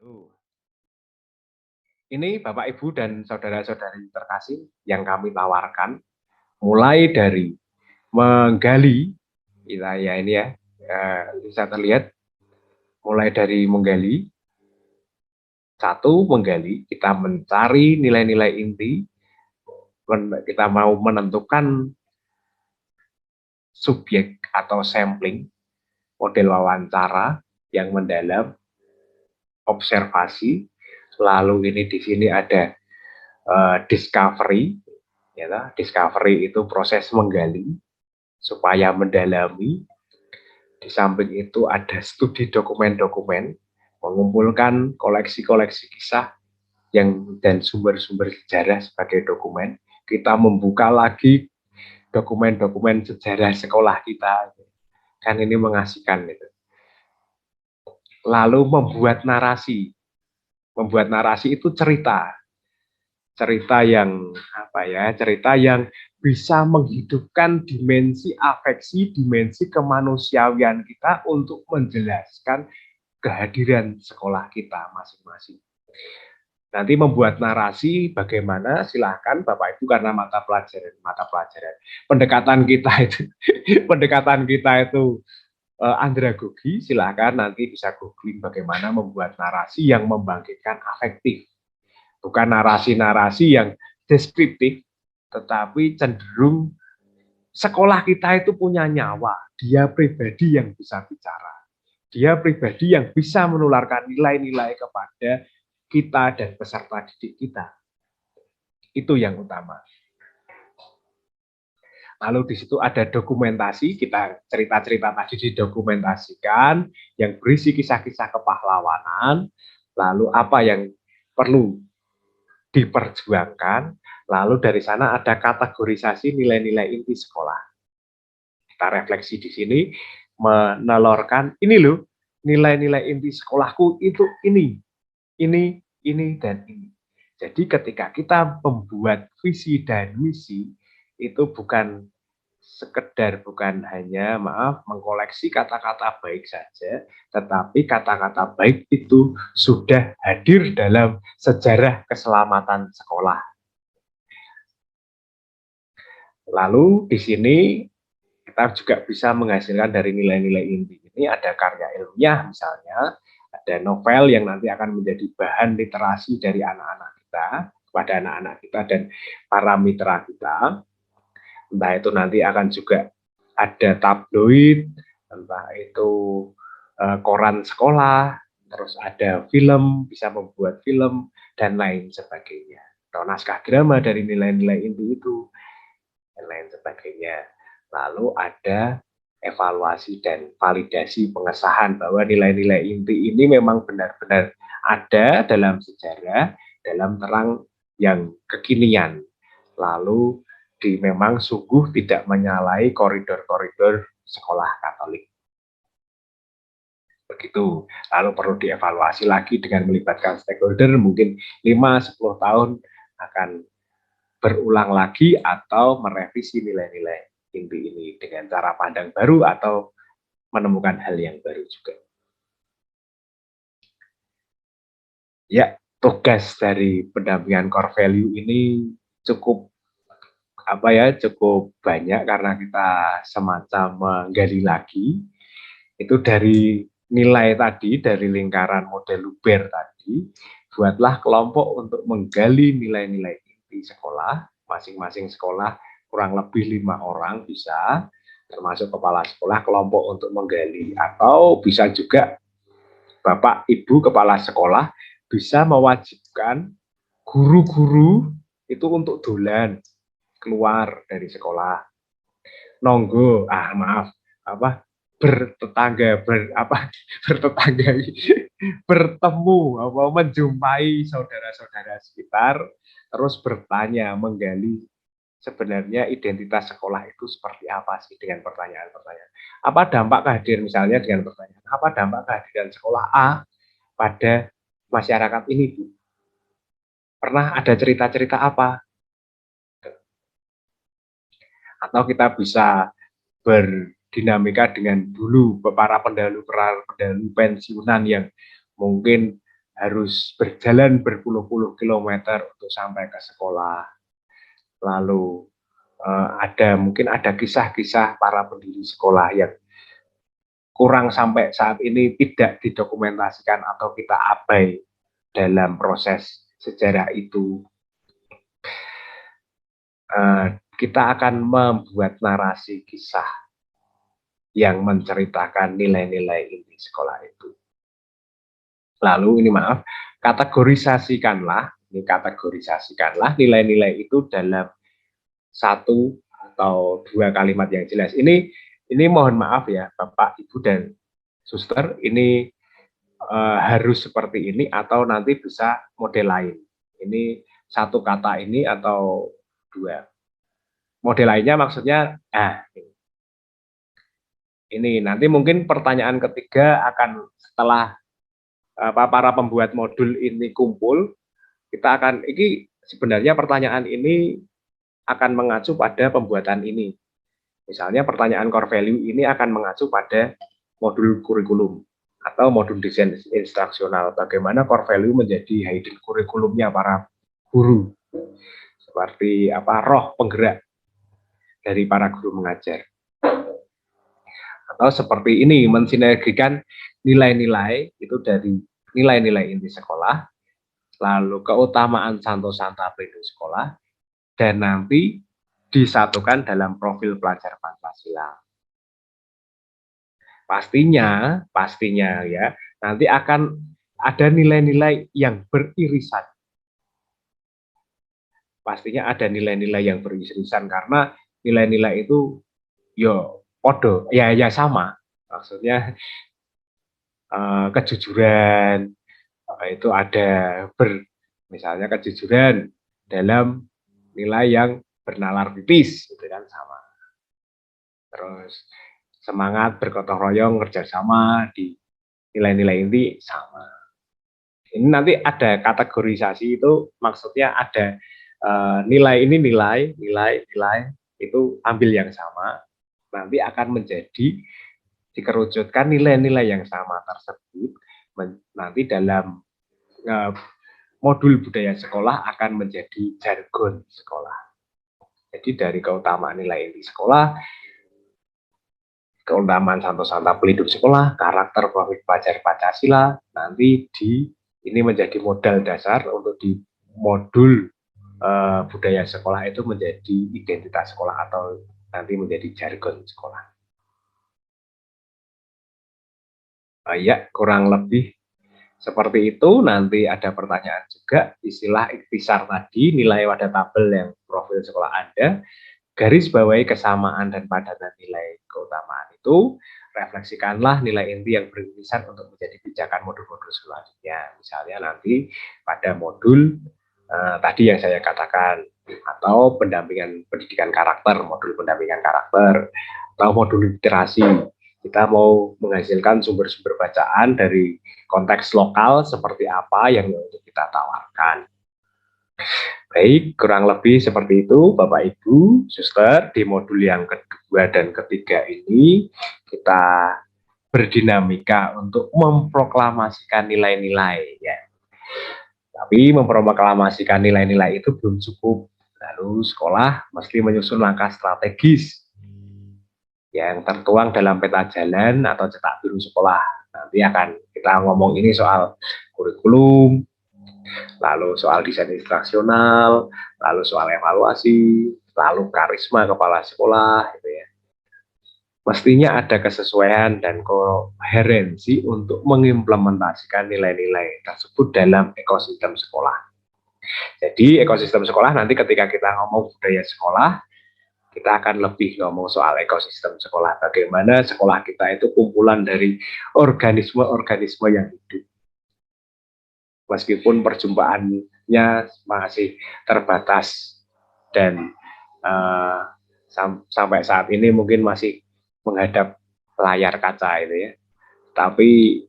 Tuh. Ini Bapak Ibu dan saudara-saudari terkasih yang kami tawarkan, mulai dari menggali wilayah ini ya, bisa terlihat mulai dari menggali, satu menggali, kita mencari nilai-nilai inti, kita mau menentukan subjek atau sampling, model wawancara yang mendalam, observasi, lalu ini di sini ada discovery, ya, discovery itu proses menggali supaya mendalami. Di samping itu ada studi dokumen-dokumen, mengumpulkan koleksi-koleksi kisah dan sumber-sumber sejarah sebagai dokumen. Kita membuka lagi dokumen-dokumen sejarah sekolah kita, kan ini mengasihkan gitu. Lalu membuat narasi itu cerita yang cerita yang bisa menghidupkan dimensi afeksi, dimensi kemanusiaan kita untuk menjelaskan kehadiran sekolah kita masing-masing. Nanti membuat narasi bagaimana, silahkan Bapak Ibu, karena mata pelajaran pendekatan kita itu andragogi, silahkan nanti bisa googling bagaimana membuat narasi yang membangkitkan afektif. Bukan narasi-narasi yang deskriptif, tetapi cenderung sekolah kita itu punya nyawa. Dia pribadi yang bisa bicara. Dia pribadi yang bisa menularkan nilai-nilai kepada kita dan peserta didik kita. Itu yang utama. Lalu di situ ada dokumentasi, kita cerita-cerita tadi didokumentasikan, yang berisi kisah-kisah kepahlawanan, lalu apa yang perlu diperjuangkan, lalu dari sana ada kategorisasi nilai-nilai inti sekolah. Kita refleksi di sini, menelorkan, ini loh, nilai-nilai inti sekolahku itu ini, dan ini. Jadi ketika kita membuat visi dan misi, itu bukan hanya mengkoleksi kata-kata baik saja, tetapi kata-kata baik itu sudah hadir dalam sejarah keselamatan sekolah. Lalu di sini kita juga bisa menghasilkan dari nilai-nilai inti ini, ada karya ilmiah misalnya, ada novel yang nanti akan menjadi bahan literasi dari anak-anak kita, kepada anak-anak kita dan para mitra kita. Entah itu nanti akan juga ada tabloid, entah itu koran sekolah, terus ada film, bisa membuat film, dan lain sebagainya. Atau naskah drama dari nilai-nilai inti itu, dan lain sebagainya. Lalu ada evaluasi dan validasi pengesahan bahwa nilai-nilai inti ini memang benar-benar ada dalam sejarah, dalam terang yang kekinian. Lalu memang sungguh tidak menyalahi koridor-koridor sekolah Katolik. Begitu. Lalu perlu dievaluasi lagi dengan melibatkan stakeholder, mungkin 5-10 tahun akan berulang lagi atau merevisi nilai-nilai inti ini dengan cara pandang baru atau menemukan hal yang baru juga. Ya, tugas dari pendampingan core value ini cukup cukup banyak karena kita semacam menggali lagi itu dari nilai tadi, dari lingkaran model Luber tadi, buatlah kelompok untuk menggali nilai-nilai inti sekolah, masing-masing sekolah kurang lebih 5 orang bisa, termasuk kepala sekolah, kelompok untuk menggali, atau bisa juga Bapak Ibu kepala sekolah bisa mewajibkan guru-guru itu untuk dolan keluar dari sekolah, nonggo, bertetangga, bertemu, menjumpai saudara-saudara sekitar, terus bertanya, menggali sebenarnya identitas sekolah itu seperti apa sih dengan pertanyaan-pertanyaan. Apa dampak kehadiran, misalnya dengan pertanyaan, apa dampak kehadiran sekolah A pada masyarakat ini, Bu? Pernah ada cerita-cerita apa? Atau kita bisa berdinamika dengan dulu para pendahulu pensiunan yang mungkin harus berjalan berpuluh-puluh kilometer untuk sampai ke sekolah. Lalu mungkin ada kisah-kisah para pendiri sekolah yang kurang sampai saat ini tidak didokumentasikan atau kita abai dalam proses sejarah itu. Kita akan membuat narasi kisah yang menceritakan nilai-nilai inti sekolah itu. Lalu kategorisasikanlah nilai-nilai itu dalam satu atau dua kalimat yang jelas. Ini mohon maaf ya Bapak, Ibu dan Suster, ini harus seperti ini atau nanti bisa model lain. Ini satu kata ini atau dua. Model lainnya maksudnya, ini nanti mungkin pertanyaan ketiga akan setelah para pembuat modul ini kumpul, ini sebenarnya pertanyaan ini akan mengacu pada pembuatan ini. Misalnya pertanyaan core value ini akan mengacu pada modul kurikulum atau modul desain instruksional. Bagaimana core value menjadi hidden kurikulumnya para guru. Seperti roh penggerak dari para guru mengajar. Atau seperti ini, mensinergikan nilai-nilai itu dari nilai-nilai inti sekolah, lalu keutamaan Santo Santa Pelindung Sekolah, dan nanti disatukan dalam profil pelajar Pancasila. Pastinya ya, nanti akan ada nilai-nilai yang beririsan. Pastinya ada nilai-nilai yang beririsan karena nilai-nilai itu podo, ya sama. Maksudnya kejujuran itu ada misalnya kejujuran dalam nilai yang bernalar tipis, itu kan sama. Terus semangat bergotong royong kerjasama di nilai-nilai inti sama. Ini nanti ada kategorisasi, itu maksudnya ada nilai itu ambil yang sama, nanti akan menjadi dikerucutkan nilai-nilai yang sama tersebut nanti dalam modul budaya sekolah akan menjadi jargon sekolah. Jadi dari keutamaan nilai inti sekolah, keutamaan Santo Santa Pelindung Sekolah, karakter profil pelajar Pancasila, nanti ini menjadi modal dasar untuk di modul budaya sekolah itu menjadi identitas sekolah atau nanti menjadi jargon sekolah. Ya, kurang lebih seperti itu. Nanti ada pertanyaan juga, istilah ikhtisar tadi, nilai pada tabel yang profil sekolah Anda, garis bawahi kesamaan dan padanan nilai keutamaan itu, refleksikanlah nilai inti yang beririsan untuk menjadi pijakan modul-modul selanjutnya. Misalnya nanti pada modul tadi yang saya katakan, atau pendampingan pendidikan karakter, modul pendampingan karakter, atau modul literasi. Kita mau menghasilkan sumber-sumber bacaan dari konteks lokal seperti apa yang untuk kita tawarkan. Baik, kurang lebih seperti itu Bapak Ibu, Suster. Di modul yang kedua dan ketiga ini kita berdinamika untuk memproklamasikan nilai-nilai ya. Tapi memproklamasikan nilai-nilai itu belum cukup. Lalu sekolah mesti menyusun langkah strategis yang tertuang dalam peta jalan atau cetak biru sekolah. Nanti akan kita ngomong ini soal kurikulum, lalu soal desain instruksional, lalu soal evaluasi, lalu karisma kepala sekolah, gitu ya. Mestinya ada kesesuaian dan koherensi untuk mengimplementasikan nilai-nilai tersebut dalam ekosistem sekolah. Jadi ekosistem sekolah nanti ketika kita ngomong budaya sekolah, kita akan lebih ngomong soal ekosistem sekolah. Bagaimana sekolah kita itu kumpulan dari organisme-organisme yang hidup. Meskipun perjumpaannya masih terbatas dan sampai saat ini mungkin masih menghadap layar kaca itu ya. Tapi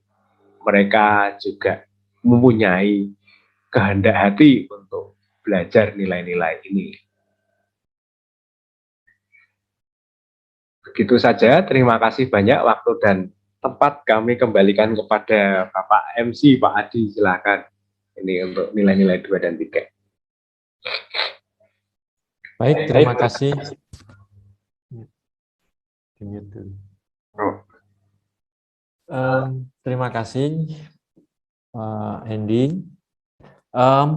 mereka juga mempunyai kehendak hati untuk belajar nilai-nilai ini. Begitu saja, terima kasih banyak waktu dan tempat kami kembalikan kepada Bapak MC, Pak Adi, silakan. Ini untuk nilai-nilai 2 dan 3. Baik, terima kasih. Terima kasih, Pak Hendy.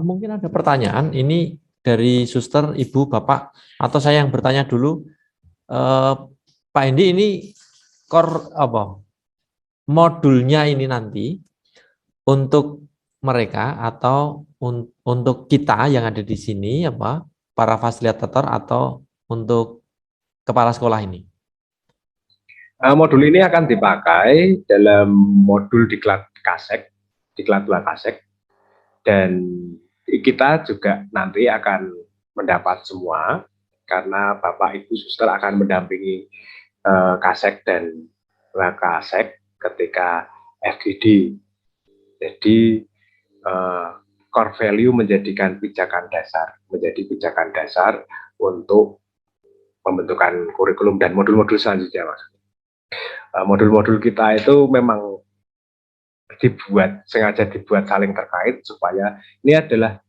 Mungkin ada pertanyaan ini dari suster, ibu, bapak, atau saya yang bertanya dulu. Pak Hendy, ini modulnya ini nanti untuk mereka atau untuk kita yang ada di sini, para fasilitator, atau untuk kepala sekolah ini? Modul ini akan dipakai dalam modul diklat KASEK, diklat 2 KASEK, dan kita juga nanti akan mendapat semua, karena Bapak Ibu Suster akan mendampingi KASEK dan KASEK ketika FGD. Jadi core value menjadi pijakan dasar untuk pembentukan kurikulum dan modul-modul selanjutnya, Mas. Modul-modul kita itu memang sengaja dibuat saling terkait supaya ini adalah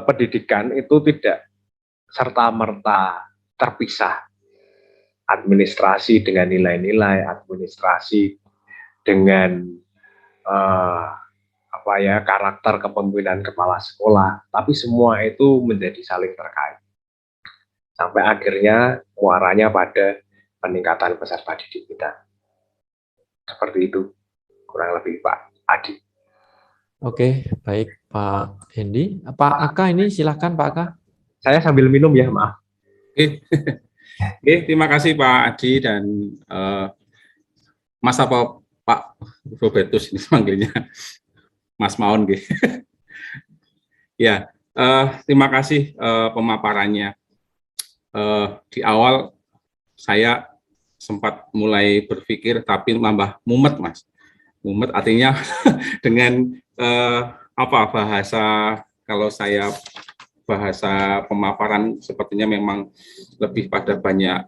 pendidikan itu tidak serta-merta terpisah. Administrasi dengan nilai-nilai, administrasi dengan karakter kepemimpinan kepala sekolah, tapi semua itu menjadi saling terkait. Sampai akhirnya muaranya pada peningkatan peserta didik kita. Seperti itu, kurang lebih, Pak Adi. Oke, baik Pak Hendy. Pak Aka ini silahkan Pak Aka. Saya sambil minum ya, maaf. Oke, terima kasih Pak Adi dan Mas apa Pak Robertus ini manggilnya Mas Maun. Ya, terima kasih pemaparannya. Di awal saya sempat mulai berpikir tapi nambah mumet, Mas. Mumet artinya dengan bahasa, kalau saya bahasa pemaparan sepertinya memang lebih pada banyak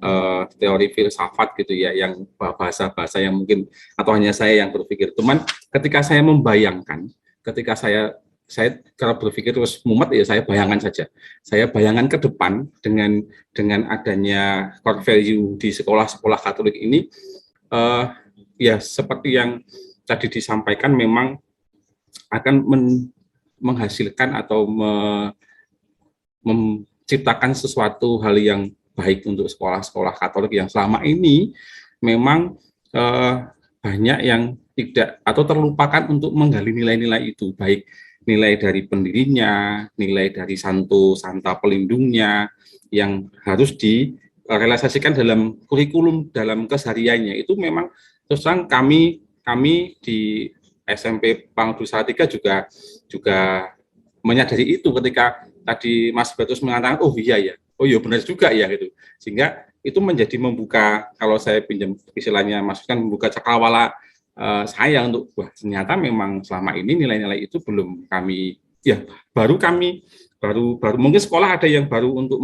teori filsafat gitu ya, yang bahasa-bahasa yang mungkin atau hanya saya yang berpikir. Cuman ketika saya membayangkan, ketika saya kalau berpikir terus mumet ya, saya bayangkan saja. Saya bayangkan ke depan dengan adanya core value di sekolah-sekolah Katolik ini, ya seperti yang tadi disampaikan, memang akan menghasilkan atau menciptakan sesuatu hal yang baik untuk sekolah-sekolah Katolik yang selama ini memang banyak yang tidak atau terlupakan untuk menggali nilai-nilai itu, baik nilai dari pendirinya, nilai dari santa pelindungnya yang harus direalisasikan dalam kurikulum, dalam kesehariannya. Itu memang terus terang kami di SMP Pangudul Salatiga juga menyadari itu ketika tadi Mas Betus mengatakan, oh iya benar juga ya gitu. Sehingga itu menjadi membuka, kalau saya pinjam istilahnya masukkan, membuka cakrawala saya untuk ternyata memang selama ini nilai-nilai itu belum kami, ya baru mungkin sekolah ada yang baru untuk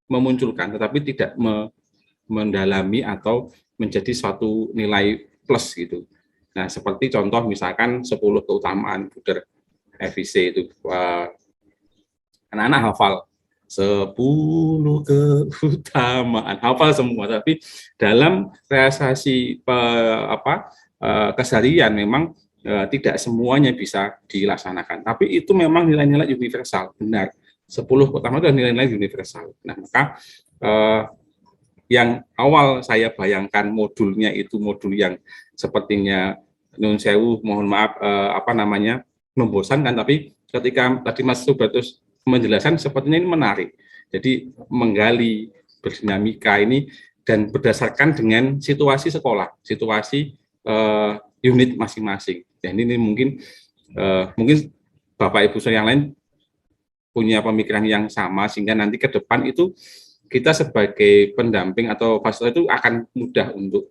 memunculkan, tetapi tidak mendalami atau menjadi suatu nilai plus gitu. Nah, seperti contoh misalkan 10 keutamaan Buder FIC itu, anak-anak hafal 10 keutamaan, hafal semua, tapi dalam realisasi keseharian memang tidak semuanya bisa dilaksanakan. Tapi itu memang nilai-nilai universal, benar. 10 keutamaan itu nilai-nilai universal. Nah, maka yang awal saya bayangkan modulnya itu modul yang sepertinya nun sewu, mohon maaf membosankan, tapi ketika tadi Mas Robertus menjelaskan sepertinya ini menarik. Jadi menggali, berdinamika ini dan berdasarkan dengan situasi sekolah, situasi unit masing-masing. Dan ini mungkin Bapak Ibu yang lain punya pemikiran yang sama, sehingga nanti ke depan itu kita sebagai pendamping atau fasilitator itu akan mudah untuk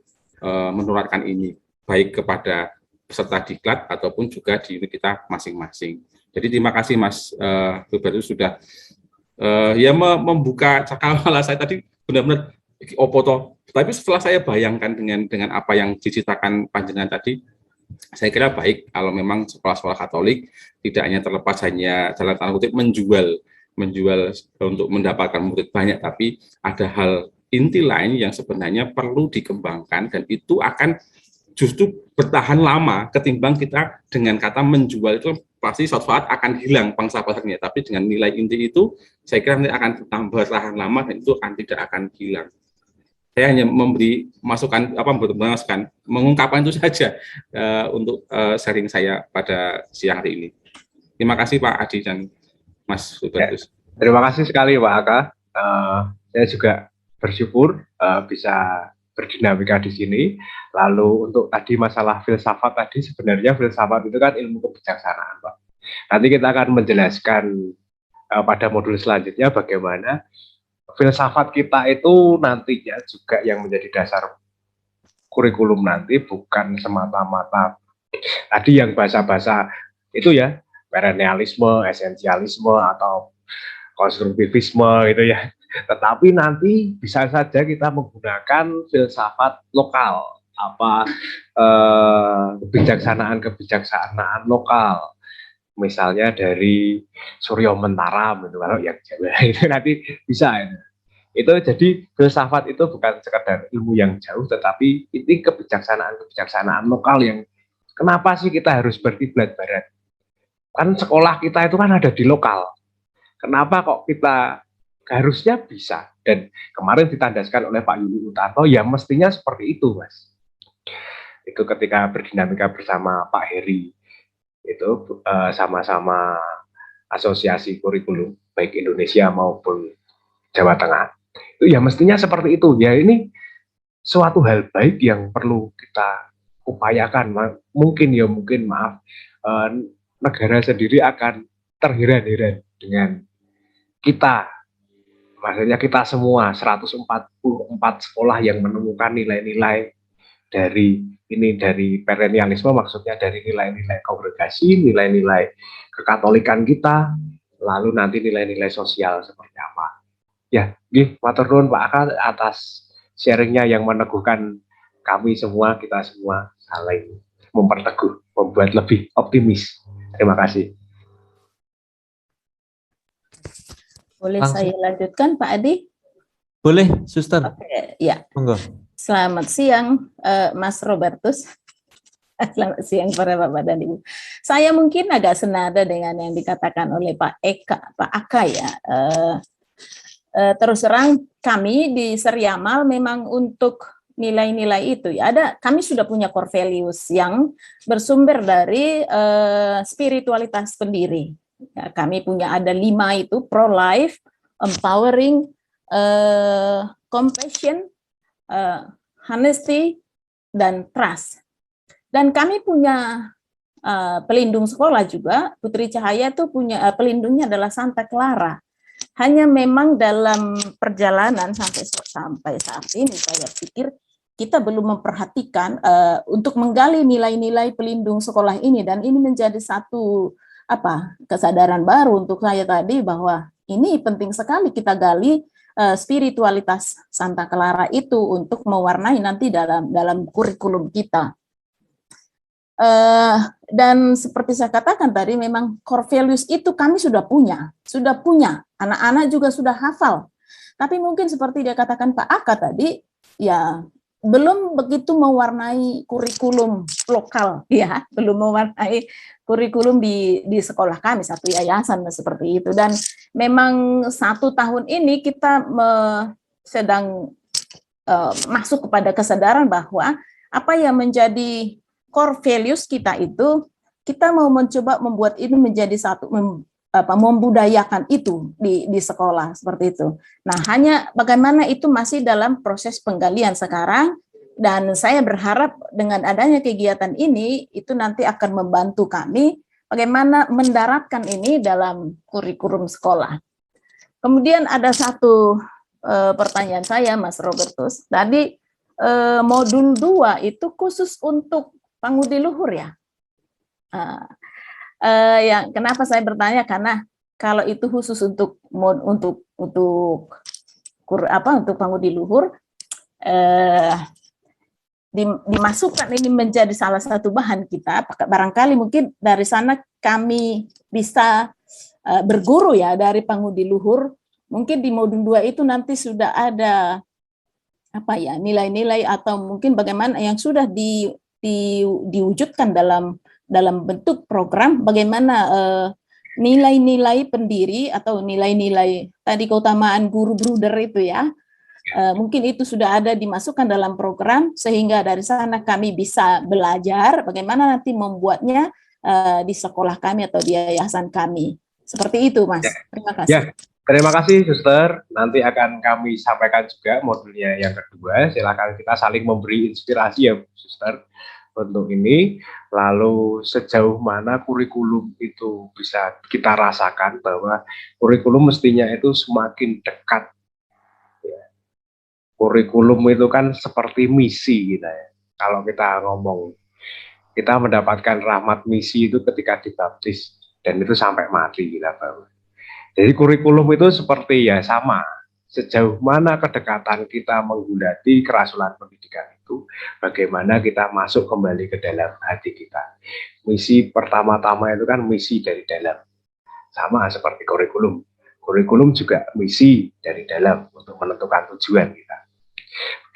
menularkan ini, baik kepada peserta diklat ataupun juga di unit kita masing-masing. Jadi terima kasih Mas Robertus sudah membuka cakrawala saya tadi, benar-benar opo toh. Tapi setelah saya bayangkan dengan apa yang diceritakan panjenengan tadi, saya kira baik kalau memang sekolah-sekolah Katolik tidak hanya terlepas hanya dalam tanda kutip menjual untuk mendapatkan murid banyak, tapi ada hal inti lain yang sebenarnya perlu dikembangkan dan itu akan justru bertahan lama ketimbang kita dengan kata menjual itu pasti suatu saat akan hilang pangsa pasarnya, tapi dengan nilai inti itu saya kira nanti akan bertahan lama dan itu tidak akan hilang. Saya hanya memberi masukan mengungkapkan itu saja untuk sharing saya pada siang hari ini. Terima kasih Pak Adi dan Mas Hubertus. Terima kasih sekali Pak Aka. Saya juga bersyukur bisa berdinamika di sini. Lalu untuk tadi masalah filsafat tadi, sebenarnya filsafat itu kan ilmu kebijaksanaan, Pak. Nanti kita akan menjelaskan pada modul selanjutnya bagaimana filsafat kita itu nantinya juga yang menjadi dasar kurikulum nanti, bukan semata-mata tadi yang bahasa-bahasa itu ya, perennialisme, esensialisme, atau konstruktivisme gitu ya. Tetapi nanti bisa saja kita menggunakan filsafat lokal, kebijaksanaan lokal. Misalnya dari Suryo Mentaram itu, kalau yang Jawa itu nanti bisa ya. Itu jadi filsafat itu bukan sekedar ilmu yang jauh, tetapi ini kebijaksanaan lokal yang kenapa sih kita harus berkiblat barat? Kan sekolah kita itu kan ada di lokal. Kenapa kok kita harusnya bisa? Dan kemarin ditandaskan oleh Pak Yuli Utarto, ya mestinya seperti itu, Mas. Itu ketika berdinamika bersama Pak Heri, itu sama-sama asosiasi kurikulum baik Indonesia maupun Jawa Tengah, itu ya mestinya seperti itu ya. Ini suatu hal baik yang perlu kita upayakan. Mungkin maaf, negara sendiri akan terheran-heran dengan kita, maksudnya kita semua 144 sekolah yang menemukan nilai-nilai dari perennialisme, maksudnya dari nilai-nilai kongregasi, nilai-nilai kekatolikan kita, lalu nanti nilai-nilai sosial seperti apa. Ya, matur nuwun Pak Aka atas sharingnya yang meneguhkan kami semua, kita semua saling memperteguh, membuat lebih optimis. Terima kasih. Boleh saya lanjutkan Pak Adi? Boleh, Suster. Oke, ya. Monggo. Selamat siang, Mas Robertus. Selamat siang para Bapak dan Ibu. Saya mungkin agak senada dengan yang dikatakan oleh Pak Aka ya. Terus terang kami di Seriamal memang untuk nilai-nilai itu ya kami sudah punya core values yang bersumber dari spiritualitas pendiri. Ya, kami punya ada 5 itu: pro-life, empowering, compassion, honesty, dan trust. Dan kami punya pelindung sekolah juga. Putri Cahaya itu punya pelindungnya adalah Santa Clara. Hanya memang dalam perjalanan sampai saat ini saya pikir kita belum memperhatikan untuk menggali nilai-nilai pelindung sekolah ini, dan ini menjadi satu kesadaran baru untuk saya tadi bahwa ini penting sekali kita gali spiritualitas Santa Clara itu untuk mewarnai nanti dalam kurikulum kita. Dan seperti saya katakan tadi, memang core values itu kami sudah punya, anak-anak juga sudah hafal. Tapi mungkin seperti dia katakan Pak Aka tadi, ya belum begitu mewarnai kurikulum lokal, ya belum mewarnai kurikulum di sekolah kami, satu yayasan seperti itu. Dan memang 1 tahun ini kita sedang masuk kepada kesadaran bahwa apa yang menjadi core values kita itu, kita mau mencoba membuat ini menjadi satu, membudayakan itu di sekolah seperti itu. Nah, hanya bagaimana itu masih dalam proses penggalian sekarang, dan saya berharap dengan adanya kegiatan ini itu nanti akan membantu kami bagaimana mendaratkan ini dalam kurikulum sekolah. Kemudian ada satu pertanyaan saya, Mas Robertus. Tadi modul 2 itu khusus untuk pangudi luhur ya. Yang kenapa saya bertanya, karena kalau itu khusus untuk pangudi luhur, eh, dimasukkan ini menjadi salah satu bahan kita, barangkali mungkin dari sana kami bisa berguru ya dari pangudi luhur. Mungkin di modul 2 itu nanti sudah ada apa ya, nilai-nilai atau mungkin bagaimana yang sudah diwujudkan dalam bentuk program, bagaimana nilai-nilai pendiri atau nilai-nilai tadi keutamaan guru bruder itu ya. Mungkin itu sudah ada dimasukkan dalam program, sehingga dari sana kami bisa belajar bagaimana nanti membuatnya di sekolah kami atau di yayasan kami. Seperti itu, Mas. Terima kasih. Ya, terima kasih, Suster. Nanti akan kami sampaikan juga modulnya yang kedua. Silakan kita saling memberi inspirasi ya, Suster, untuk ini. Lalu sejauh mana kurikulum itu bisa kita rasakan bahwa kurikulum mestinya itu semakin dekat. Kurikulum itu kan seperti misi kita ya. Kalau kita ngomong, kita mendapatkan rahmat misi itu ketika dibaptis, dan itu sampai mati kita tahu. Jadi kurikulum itu seperti ya sama, sejauh mana kedekatan kita menggulati kerasulan pendidikan itu, bagaimana kita masuk kembali ke dalam hati kita. Misi pertama-tama itu kan misi dari dalam, sama seperti kurikulum. Kurikulum juga misi dari dalam untuk menentukan tujuan kita.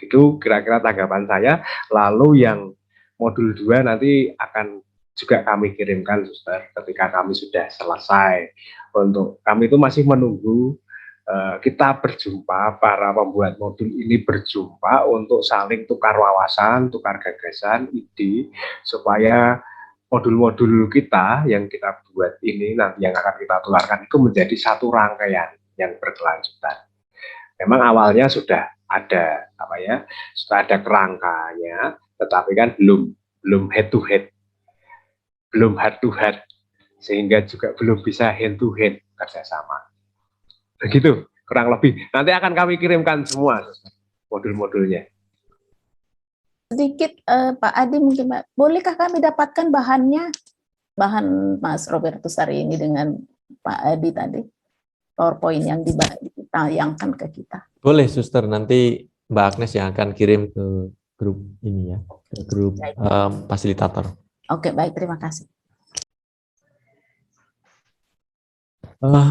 Itu kira-kira tanggapan saya. Lalu yang modul 2 nanti akan juga kami kirimkan, Suster, ketika kami sudah selesai. Untuk kami itu masih menunggu kita berjumpa, para pembuat modul ini berjumpa untuk saling tukar wawasan, tukar gagasan, ide, supaya modul-modul kita yang kita buat ini nanti yang akan kita tularkan itu menjadi satu rangkaian yang berkelanjutan. Memang awalnya sudah ada apa ya, sudah ada kerangkanya, tetapi kan belum head to head, belum head to head, sehingga juga belum bisa hand to hand kerjasama. Begitu kurang lebih. Nanti akan kami kirimkan semua modul-modulnya. Sedikit Pak Adi mungkin, Pak, bolehkah kami dapatkan bahannya, bahan Mas Robertus hari ini dengan Pak Adi tadi, PowerPoint yang ditayangkan ke kita? Boleh, Suster, nanti Mbak Agnes yang akan kirim ke grup ini ya, ke grup fasilitator. Oke, baik, terima kasih.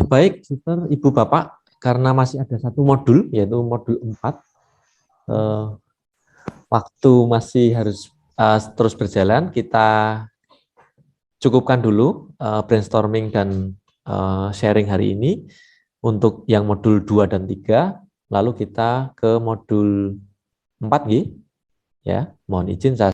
Baik, Suster, Ibu, Bapak, karena masih ada satu modul, yaitu modul 4, waktu masih harus terus berjalan, kita cukupkan dulu brainstorming dan sharing hari ini untuk yang modul 2 dan 3, lalu kita ke modul 4, ya. Mohon izin saya